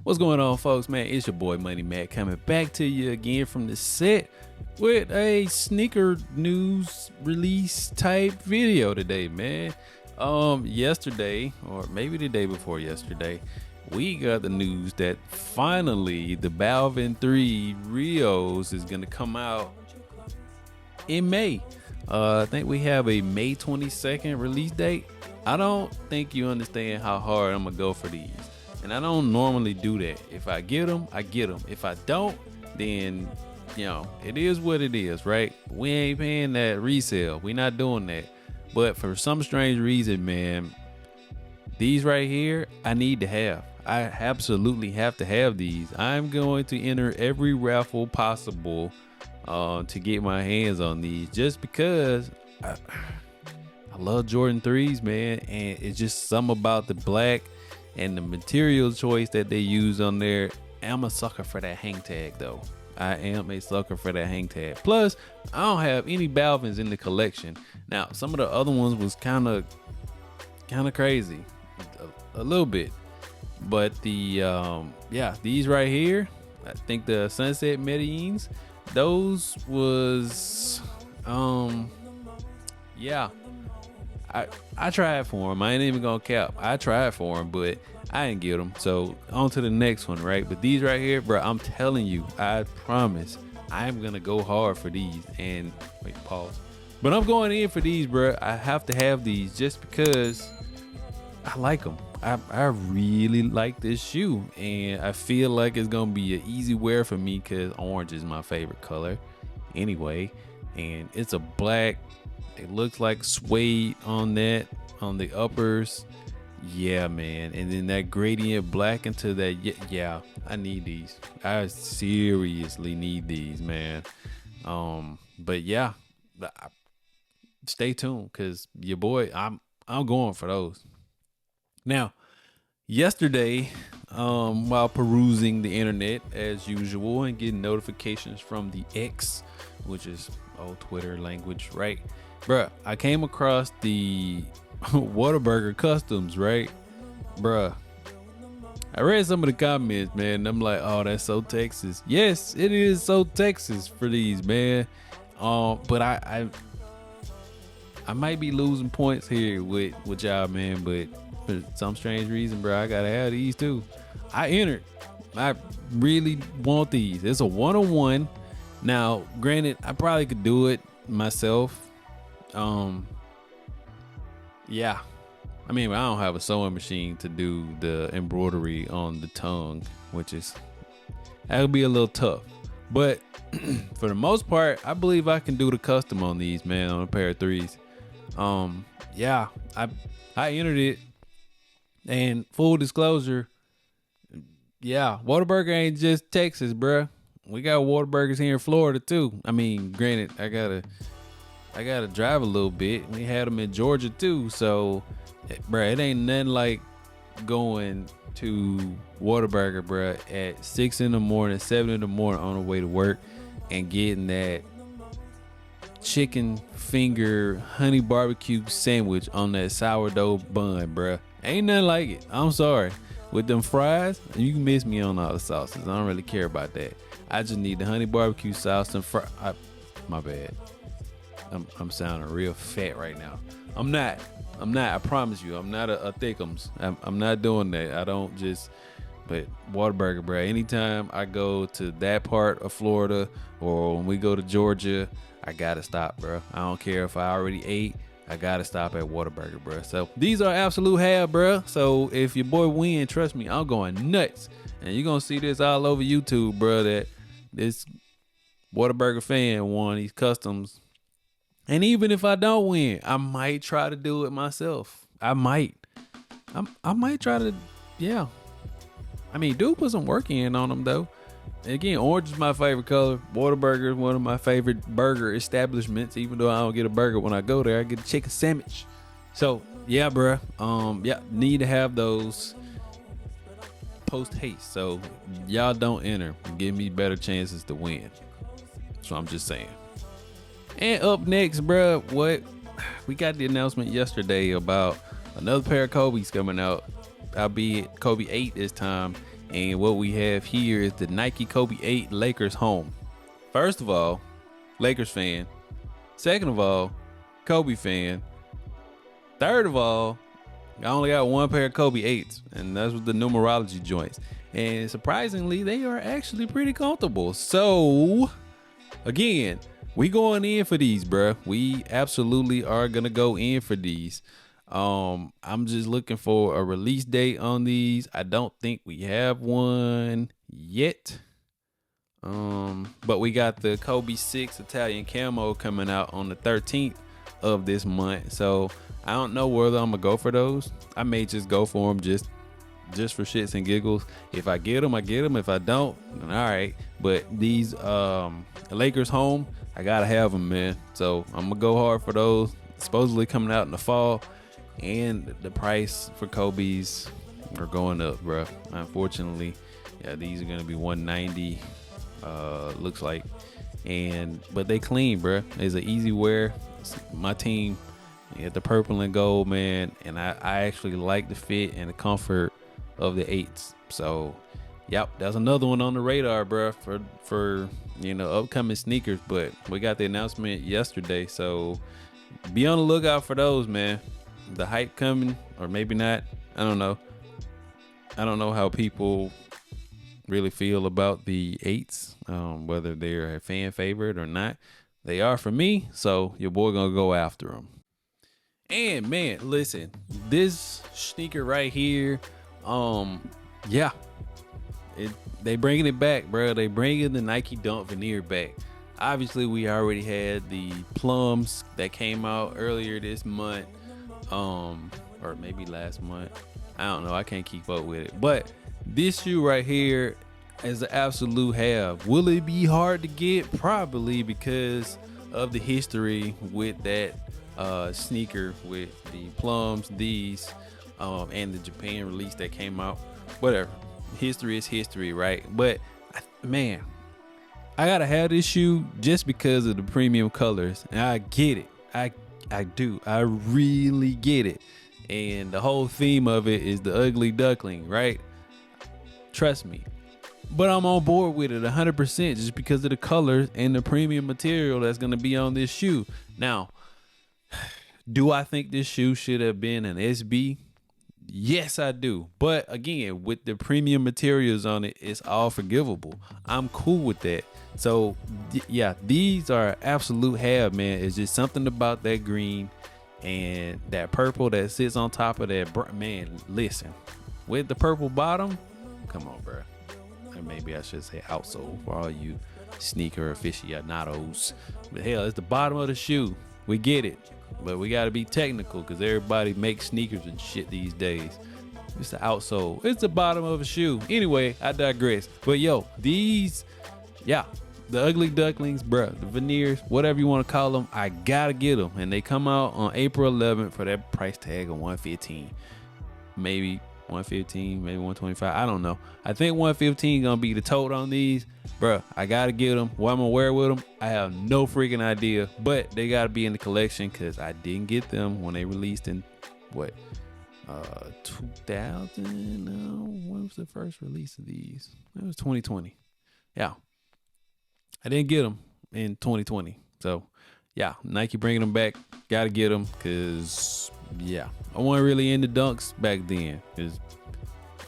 What's going on, folks, man? It's your boy Money Mac coming back to you again from the set with a sneaker news release type video today, man. Yesterday, or maybe the day before yesterday, we got the news that finally the Balvin 3 Rios is gonna come out in May. I think we have a May 22nd release date. I don't think you understand how hard I'm gonna go for these. And I don't normally do that. If I get them, I get them. If I don't, then, it is what it is, right? We ain't paying that resale. We not doing that. But for some strange reason, man, these right here, I need to have. I absolutely have to have these. I'm going to enter every raffle possible to get my hands on these, just because I love Jordan 3s, man. And it's just something about the black and the material choice that they use on there. I'm a sucker for that hang tag, though. I am a sucker for that hang tag. Plus, I don't have any Balvins in the collection. Now, some of the other ones was kind of crazy, a little bit. But these right here, I think the Sunset Medellins, those was, I tried for him. I ain't even gonna cap. I tried for him, but I didn't get them. So on to the next one, right? But these right here, bro, I'm telling you, I promise, I'm gonna go hard for these. And wait, pause. But I'm going in for these, bro. I have to have these just because I like them. I really like this shoe, and I feel like it's gonna be an easy wear for me because orange is my favorite color, anyway. And it's a black. It looks like suede on the uppers. Yeah, man. And then that gradient black into that. Yeah, I need these. I seriously need these, man. But yeah, stay tuned, because your boy, I'm going for those. Now, yesterday, while perusing the internet as usual and getting notifications from the X, which is old Twitter language, right? Bruh, I came across the Whataburger customs, right? Bruh, I read some of the comments, man, and I'm like, oh, that's so Texas. Yes, it is so Texas for these, man. But I might be losing points here with y'all, man, but for some strange reason, bro, I gotta have these too. I entered. I really want these. It's a 1-on-1. Now, granted, I probably could do it myself. Yeah, I mean, I don't have a sewing machine to do the embroidery on the tongue, which is, that'll be a little tough. But for the most part, I believe I can do the custom on these, man, on a pair of threes. Yeah, I entered it, and full disclosure, yeah, Whataburger ain't just Texas, bruh. We got Whataburgers here in Florida too. I mean, granted, I gotta drive a little bit. We had them in Georgia too, so, bruh, it ain't nothing like going to Whataburger, bruh, at 6 in the morning, 7 in the morning on the way to work, and getting that chicken finger honey barbecue sandwich on that sourdough bun, bruh. Ain't nothing like it. I'm sorry. With them fries, you can miss me on all the sauces. I don't really care about that. I just need the honey barbecue sauce and my bad. I'm sounding real fat right now. I'm not. I promise you. I'm not a thickums. I'm not doing that. I don't just. But Whataburger, bro. Anytime I go to that part of Florida, or when we go to Georgia, I gotta stop, bro. I don't care if I already ate. I gotta stop at Whataburger, bro. So these are absolute hell, bro. So if your boy win, trust me, I'm going nuts, and you're gonna see this all over YouTube, bro. That this Whataburger fan won these customs. And even if I don't win, I might try to do it myself. I might try to, yeah. I mean, dude put some work in on them, though. And again, orange is my favorite color. Whataburger is one of my favorite burger establishments. Even though I don't get a burger when I go there, I get a chicken sandwich. So, yeah, bro. Yeah, need to have those post haste. So, y'all don't enter. Give me better chances to win. So, I'm just saying. And up next, bro, we got the announcement yesterday about another pair of Kobe's coming out, albeit Kobe 8 this time, And what we have here is the Nike Kobe 8 Lakers home. First of all, Lakers fan. Second of all, Kobe fan. Third of all, I only got one pair of Kobe 8s, and that's with the numerology joints. And surprisingly, they are actually pretty comfortable. So, again, we going in for these, bruh. We absolutely are gonna go in for these. I'm just looking for a release date on these. I don't think we have one yet. But we got the Kobe 6 Italian camo coming out on the 13th of this month. So I don't know whether I'm gonna go for those. I may just go for them just for shits and giggles. If I get them, I get them. If I don't, then all right. But these Lakers home, I gotta have them, man. So I'm gonna go hard for those. Supposedly coming out in the fall, and the price for Kobe's are going up, bro. Unfortunately, yeah, these are gonna be $190. Looks like, but they clean, bro. It's an easy wear. My team, the purple and gold, man, and I actually like the fit and the comfort of the 8s. So, yep, that's another one on the radar, bro, for upcoming sneakers. But we got the announcement yesterday, so be on the lookout for those, man. The hype coming, or maybe not. I don't know. I don't know how people really feel about the 8s, whether they're a fan favorite or not. They are for me, so your boy gonna go after them. And man, listen, this sneaker right here, they bringing it back, bro. They bringing the Nike Dunk veneer back. Obviously, we already had the plums that came out earlier this month, or maybe last month. I don't know. I can't keep up with it. But this shoe right here is an absolute have. Will it be hard to get? Probably, because of the history with that sneaker with the plums, these, and the Japan release that came out. Whatever. History is history, right? But man, I gotta have this shoe just because of the premium colors. And I get it. I do. I really get it. And the whole theme of it is the ugly duckling, right? Trust me. But I'm on board with it 100% just because of the colors and the premium material that's going to be on this shoe. Now, do I think this shoe should have been an SB? Yes, I do. But again, with the premium materials on it, it's all forgivable. I'm cool with that. So, yeah, these are absolute have, man. It's just something about that green and that purple that sits on top of that. Man, listen, with the purple bottom, come on, bro. Or maybe I should say outsole for all you sneaker aficionados. But hell, it's the bottom of the shoe. We get it. But we got to be technical because everybody makes sneakers and shit these days. It's the outsole. It's the bottom of a shoe. Anyway, I digress. But yo, these, yeah, the ugly ducklings, bruh, the veneers, whatever you want to call them, I got to get them. And they come out on April 11th for that price tag of $115. Maybe 115, maybe 125. I don't know. I think 115 gonna be the tote on these, bro. I gotta get them. What I'm gonna wear with them, I have no freaking idea. But they gotta be in the collection because I didn't get them when they released in 2000. When was the first release of these? It was 2020. Yeah, I didn't get them in 2020. So yeah, Nike bringing them back. Gotta get them because yeah, I wasn't really into dunks back then because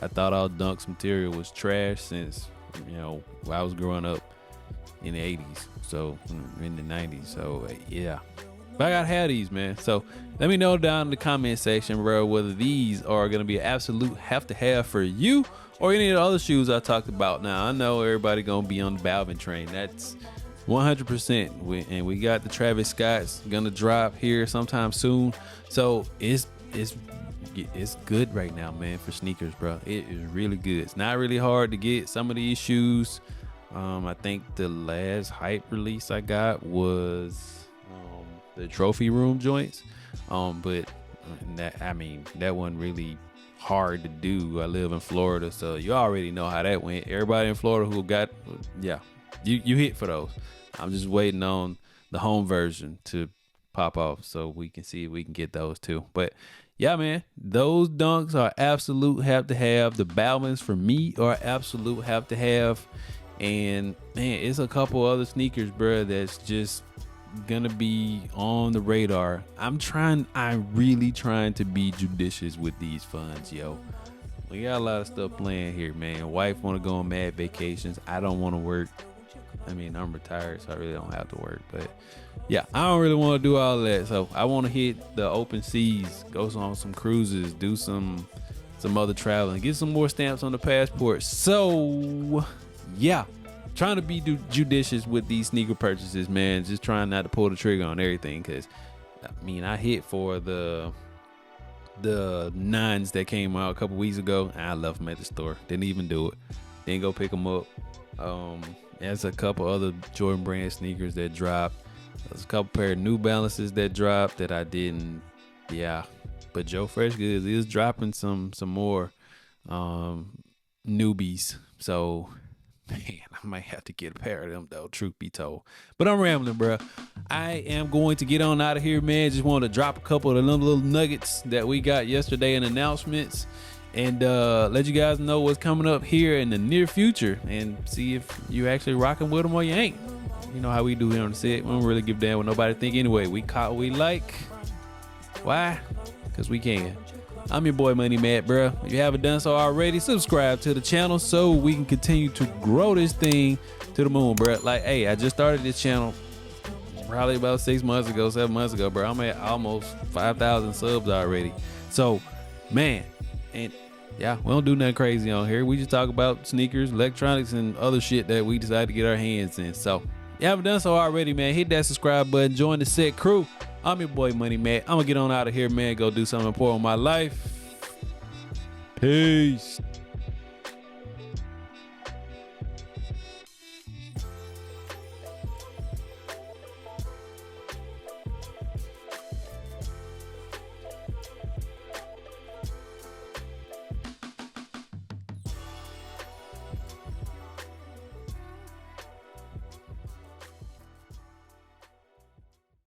I thought all dunks material was trash since, when I was growing up in the 80s. So in the 90s. So yeah, but I gotta have these, man. So let me know down in the comment section, bro, whether these are gonna be an absolute have to have for you or any of the other shoes I talked about. Now I know everybody gonna be on the Balvin train. That's 100%. And we got the Travis Scott's gonna drop here sometime soon. So it's good right now, man, for sneakers, bro. It is really good. It's not really hard to get some of these shoes. I think the last hype release I got was the trophy room joints. But that wasn't really hard to do. I live in Florida, so you already know how that went. Everybody in Florida who got, yeah, you hit for those. I'm just waiting on the home version to pop off so we can see if we can get those too. But yeah, man, those dunks are absolute have to have. The Balvins for me are absolute have to have. And man, it's a couple other sneakers, bro, that's just gonna be on the radar. I'm really trying to be judicious with these funds, yo. We got a lot of stuff planned here, man. Wife want to go on mad vacations. I don't want to work. I mean, I'm retired, so I really don't have to work. But yeah, I don't really want to do all that. So I want to hit the open seas, go on some cruises, do some other traveling, get some more stamps on the passport. So yeah, trying to be judicious with these sneaker purchases, man. Just trying not to pull the trigger on everything, because I mean, I hit for the nines that came out a couple weeks ago. I left them at the store. Didn't even do it. Didn't go pick them up. There's a couple other Jordan brand sneakers that dropped. There's a couple pair of New Balances that dropped that I didn't. Yeah, but Joe Fresh Goods is dropping some more newbies. So man, I might have to get a pair of them though, truth be told. But I'm rambling, bro. I am going to get on out of here, man. Just want to drop a couple of them little nuggets that we got yesterday in announcements, and let you guys know what's coming up here in the near future, and see if you actually rocking with them or you ain't. You know how we do here on the set. We don't really give a damn what nobody think anyway. We caught what we like. Why? Because we can. I'm your boy Money Matt, bro. If you haven't done so already, subscribe to the channel so we can continue to grow this thing to the moon, bro. Like, hey, I just started this channel probably about 7 months ago, bro. I'm at almost 5,000 subs already. So, man, and yeah, we don't do nothing crazy on here. We just talk about sneakers, electronics, and other shit that we decide to get our hands in. So, if you haven't done so already, man, hit that subscribe button. Join the set crew. I'm your boy Money Matt. I'm gonna get on out of here, man. Go do something important in my life. Peace.